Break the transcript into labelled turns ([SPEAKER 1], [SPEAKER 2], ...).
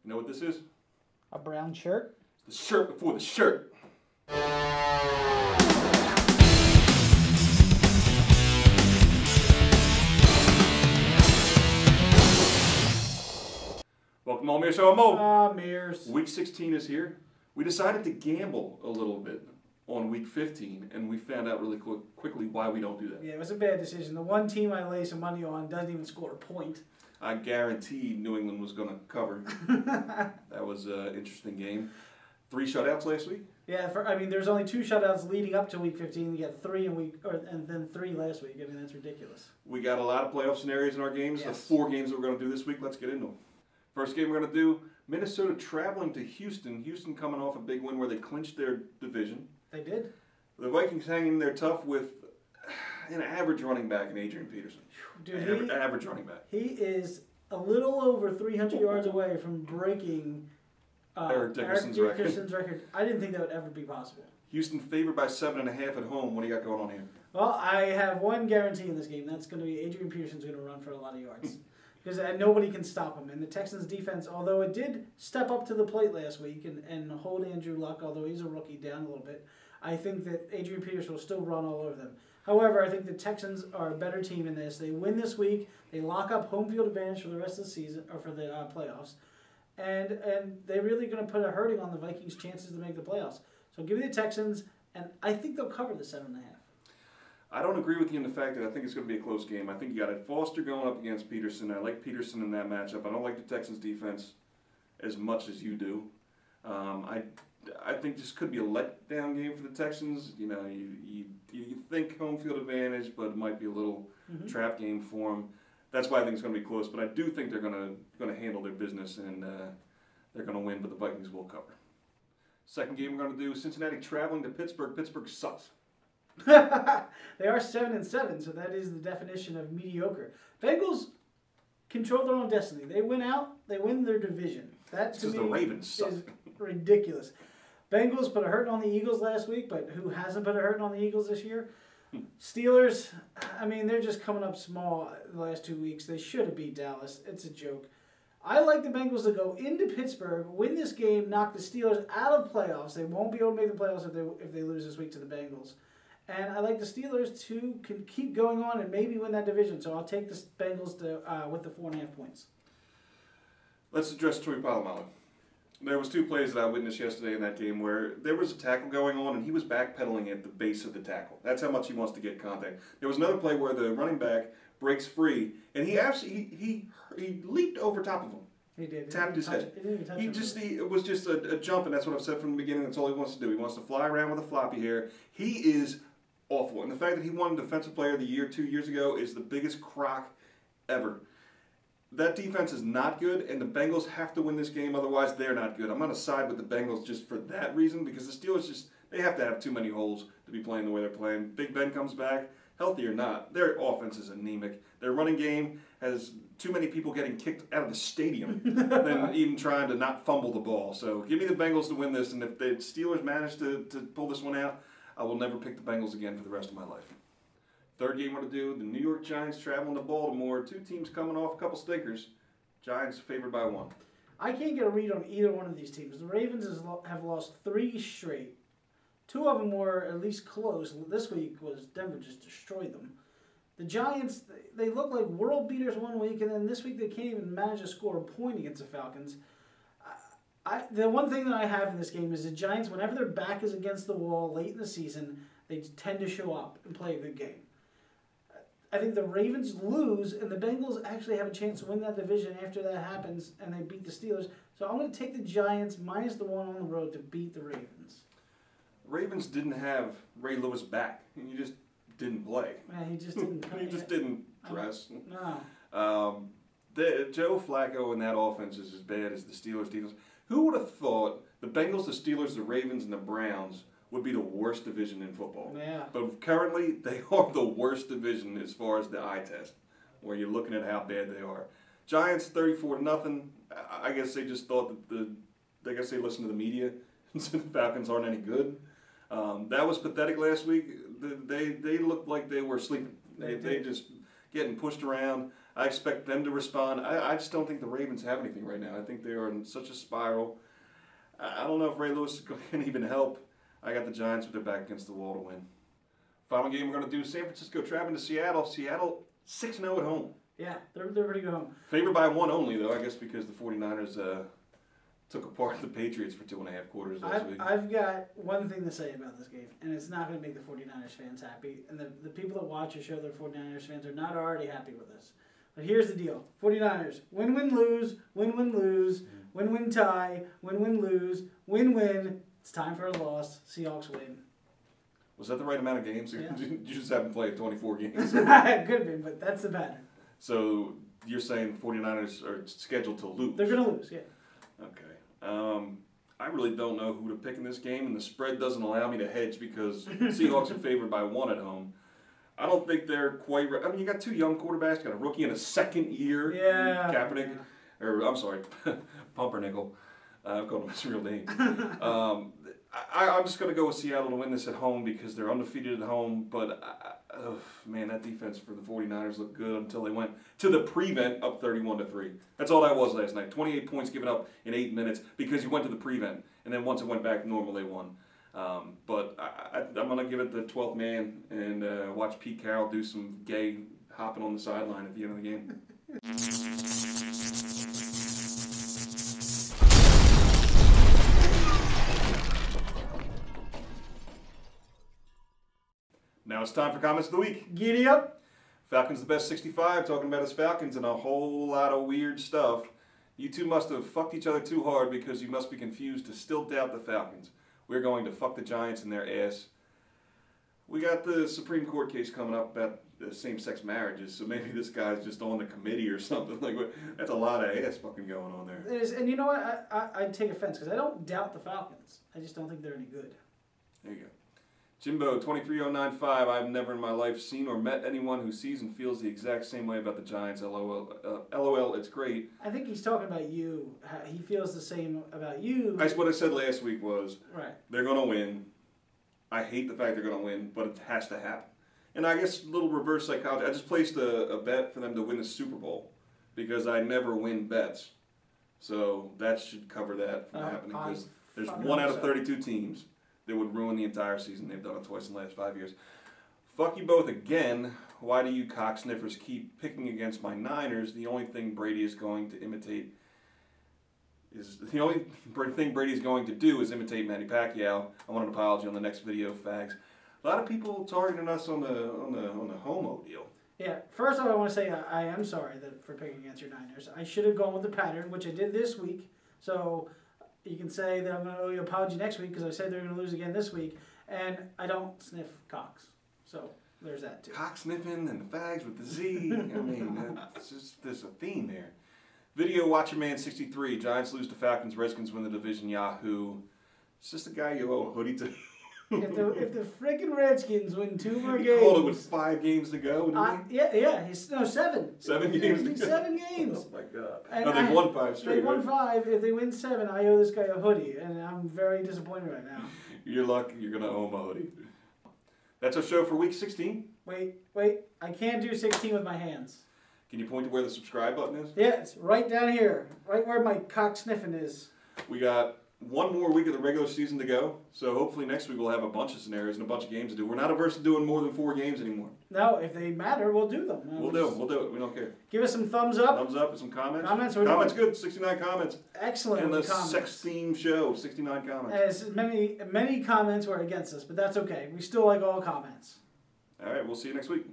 [SPEAKER 1] You know what this is?
[SPEAKER 2] A brown shirt?
[SPEAKER 1] It's the shirt before the shirt. Welcome all, Meares. So I'm Mo.
[SPEAKER 2] Meares.
[SPEAKER 1] Week 16 is here. We decided to gamble a little bit on week 15, and we found out really quickly why we don't do that.
[SPEAKER 2] Yeah, it was a bad decision. The one team I lay some money on doesn't even score a point.
[SPEAKER 1] I guaranteed New England was going to cover. That was an interesting game. 3 shutouts last week.
[SPEAKER 2] Yeah, there's only 2 shutouts leading up to week 15. You got 3 and then 3 last week. I mean, that's ridiculous.
[SPEAKER 1] We got a lot of playoff scenarios in our games.
[SPEAKER 2] Yes.
[SPEAKER 1] The 4 games that we're going to do this week. Let's get into them. First game we're going to do, Minnesota traveling to Houston. Houston coming off a big win where they clinched their division.
[SPEAKER 2] They did.
[SPEAKER 1] The Vikings hanging in there tough with an average running back in Adrian Peterson.
[SPEAKER 2] Dude,
[SPEAKER 1] average running back.
[SPEAKER 2] He is a little over 300 yards away from breaking
[SPEAKER 1] Eric Dickerson's
[SPEAKER 2] record. I didn't think that would ever be possible.
[SPEAKER 1] Houston favored by 7.5 at home. What do you got going on here?
[SPEAKER 2] Well, I have one guarantee in this game. That's going to be Adrian Peterson's going to run for a lot of yards. Because nobody can stop him. And the Texans' defense, although it did step up to the plate last week and hold Andrew Luck, although he's a rookie, down a little bit, I think that Adrian Peterson will still run all over them. However, I think the Texans are a better team in this. They win this week. They lock up home field advantage for the rest of the season, or for the playoffs. And they're really going to put a hurting on the Vikings' chances to make the playoffs. So give me the Texans, and I think they'll cover the 7.5.
[SPEAKER 1] I don't agree with you in the fact that I think it's going to be a close game. I think you got Ed Foster going up against Peterson. I like Peterson in that matchup. I don't like the Texans' defense as much as you do. I think this could be a letdown game for the Texans. You know, you think home field advantage, but it might be a little trap game for them. That's why I think it's going to be close. But I do think they're going to handle their business and they're going to win. But the Vikings will cover. Second game we're going to do, Cincinnati traveling to Pittsburgh. Pittsburgh sucks.
[SPEAKER 2] They are 7-7, so that is the definition of mediocre. Bengals control their own destiny. They win out. They win their division. That to me
[SPEAKER 1] the Ravens suck.
[SPEAKER 2] Is ridiculous. Bengals put a hurting on the Eagles last week, but who hasn't put a hurting on the Eagles this year? Steelers, I mean, they're just coming up small the last 2 weeks. They should have beat Dallas. It's a joke. I like the Bengals to go into Pittsburgh, win this game, knock the Steelers out of playoffs. They won't be able to make the playoffs if they lose this week to the Bengals. And I like the Steelers to keep going on and maybe win that division. So I'll take the Bengals with the 4.5 points.
[SPEAKER 1] Let's address Troy Polamalu. There was 2 plays that I witnessed yesterday in that game where there was a tackle going on and he was backpedaling at the base of the tackle. That's how much he wants to get contact. There was another play where the running back breaks free and he leaped over top of him.
[SPEAKER 2] He did.
[SPEAKER 1] Tapped his head.
[SPEAKER 2] It
[SPEAKER 1] was just a jump, and that's what I've said from the beginning. That's all he wants to do. He wants to fly around with a floppy hair. He is awful. And the fact that he won Defensive Player of the Year 2 years ago is the biggest crock ever. That defense is not good, and the Bengals have to win this game, otherwise they're not good. I'm going to side with the Bengals just for that reason, because the Steelers they have to have too many holes to be playing the way they're playing. Big Ben comes back, healthy or not. Their offense is anemic. Their running game has too many people getting kicked out of the stadium than even trying to not fumble the ball. So give me the Bengals to win this, and if the Steelers manage to pull this one out, I will never pick the Bengals again for the rest of my life. Third game we're going to do, the New York Giants traveling to Baltimore. 2 teams coming off a couple stinkers. Giants favored by 1.
[SPEAKER 2] I can't get a read on either one of these teams. The Ravens have lost 3 straight. 2 of them were at least close. This week was Denver just destroyed them. The Giants, they look like world beaters one week, and then this week they can't even manage to score a point against the Falcons. The one thing that I have in this game is the Giants, whenever their back is against the wall late in the season, they tend to show up and play a good game. I think the Ravens lose, and the Bengals actually have a chance to win that division after that happens, and they beat the Steelers. So I'm going to take the Giants minus the 1 on the road to beat the Ravens.
[SPEAKER 1] Ravens didn't have Ray Lewis back, and you just didn't play.
[SPEAKER 2] Man, he just didn't come
[SPEAKER 1] He just didn't dress.
[SPEAKER 2] No.
[SPEAKER 1] Joe Flacco in that offense is as bad as the Steelers' defense. Who would have thought the Bengals, the Steelers, the Ravens, and the Browns would be the worst division in football?
[SPEAKER 2] Yeah.
[SPEAKER 1] But currently, they are the worst division as far as the eye test, where you're looking at how bad they are. Giants 34-0. I guess they just thought that I guess they listened to the media and said the Falcons aren't any good. That was pathetic last week. They looked like they were sleeping. They just getting pushed around. I expect them to respond. I just don't think the Ravens have anything right now. I think they are in such a spiral. I don't know if Ray Lewis can even help. I got the Giants with their back against the wall to win. Final game we're going to do, San Francisco traveling to Seattle. Seattle 6-0 at home.
[SPEAKER 2] Yeah, they're pretty good home.
[SPEAKER 1] Favored by 1 only, though, I guess because the 49ers took apart the Patriots for 2.5 quarters last week.
[SPEAKER 2] I've got one thing to say about this game, and it's not going to make the 49ers fans happy. And the people that watch your show, they're 49ers fans, are not already happy with this. But here's the deal. 49ers, win-win-lose, win-win-lose, win-win tie, win-win-lose, win-win. It's time for a loss. Seahawks win.
[SPEAKER 1] Was that the right amount of games? Yeah. You just haven't played 24 games.
[SPEAKER 2] It could have been, but that's the pattern.
[SPEAKER 1] So you're saying 49ers are scheduled to lose?
[SPEAKER 2] They're going to lose, yeah.
[SPEAKER 1] Okay. I really don't know who to pick in this game, and the spread doesn't allow me to hedge because Seahawks are favored by 1 at home. I don't think they're quite. I mean, you got 2 young quarterbacks. You got a rookie in a second year.
[SPEAKER 2] Yeah.
[SPEAKER 1] Kaepernick, or I'm sorry, Pumpernickel. I've called him his real name. I'm just going to go with Seattle to win this at home because they're undefeated at home. But, man, that defense for the 49ers looked good until they went to the prevent up 31-3. That's all that was last night. 28 points given up in 8 minutes because you went to the prevent. And then once it went back normal, they won. But I'm going to give it the 12th man and watch Pete Carroll do some gay hopping on the sideline at the end of the game. Now it's time for Comments of the Week.
[SPEAKER 2] Giddy up.
[SPEAKER 1] Falcons the best 65, talking about his Falcons and a whole lot of weird stuff. You two must have fucked each other too hard because you must be confused to still doubt the Falcons. We're going to fuck the Giants in their ass. We got the Supreme Court case coming up about same-sex marriages, so maybe this guy's just on the committee or something. Like, that's a lot of ass fucking going on there.
[SPEAKER 2] It is, and you know what? I take offense because I don't doubt the Falcons. I just don't think they're any good.
[SPEAKER 1] There you go. Jimbo, 23095, I've never in my life seen or met anyone who sees and feels the exact same way about the Giants. LOL, LOL, it's great.
[SPEAKER 2] I think he's talking about you. He feels the same about you.
[SPEAKER 1] That's what I said last week was,
[SPEAKER 2] right.
[SPEAKER 1] They're going to win. I hate the fact they're going to win, but it has to happen. And I guess a little reverse psychology. I just placed a bet for them to win the Super Bowl because I never win bets. So that should cover that from happening because there's 1 out of 32 teams that would ruin the entire season. They've done it twice in the last 5 years. Fuck you both again. Why do you cocksniffers keep picking against my Niners? The only thing Brady is going to imitate is the only thing Brady is going to do is imitate Manny Pacquiao. I want an apology on the next video, fags. A lot of people targeting us on the homo deal.
[SPEAKER 2] Yeah. First off, I want to say I am sorry for picking against your Niners. I should have gone with the pattern, which I did this week. So you can say that I'm going to owe you an apology next week because I said they're going to lose again this week, and I don't sniff cocks. So there's that too.
[SPEAKER 1] Cock sniffing and the fags with the Z. I mean, there's a theme there. Video Watcher Man 63. Giants lose to Falcons. Redskins win the division. Yahoo. It's just a guy you owe a hoodie to.
[SPEAKER 2] If the freaking Redskins win 2 more games.
[SPEAKER 1] He called it with 5 games to go, didn't he?
[SPEAKER 2] Yeah. 7.
[SPEAKER 1] 7 games to go.
[SPEAKER 2] 7 games.
[SPEAKER 1] Oh my God.
[SPEAKER 2] And
[SPEAKER 1] no, they've won 5 straight.
[SPEAKER 2] They won 5. If they win 7, I owe this guy a hoodie, and I'm very disappointed right now.
[SPEAKER 1] You're lucky you're going to owe him a hoodie. That's our show for week 16.
[SPEAKER 2] Wait. I can't do 16 with my hands.
[SPEAKER 1] Can you point to where the subscribe button is?
[SPEAKER 2] Yeah, it's right down here. Right where my cock sniffing is.
[SPEAKER 1] We got 1 more week of the regular season to go, so hopefully next week we'll have a bunch of scenarios and a bunch of games to do. We're not averse to doing more than 4 games anymore.
[SPEAKER 2] No, if they matter, we'll do them.
[SPEAKER 1] We'll do it. We don't care.
[SPEAKER 2] Give us some thumbs up.
[SPEAKER 1] Thumbs up and some comments.
[SPEAKER 2] Comments
[SPEAKER 1] good. 69 comments.
[SPEAKER 2] Excellent.
[SPEAKER 1] And the
[SPEAKER 2] comments.
[SPEAKER 1] sex-themed show, 69 comments.
[SPEAKER 2] As many comments were against us, but that's okay. We still like all comments.
[SPEAKER 1] All right, we'll see you next week.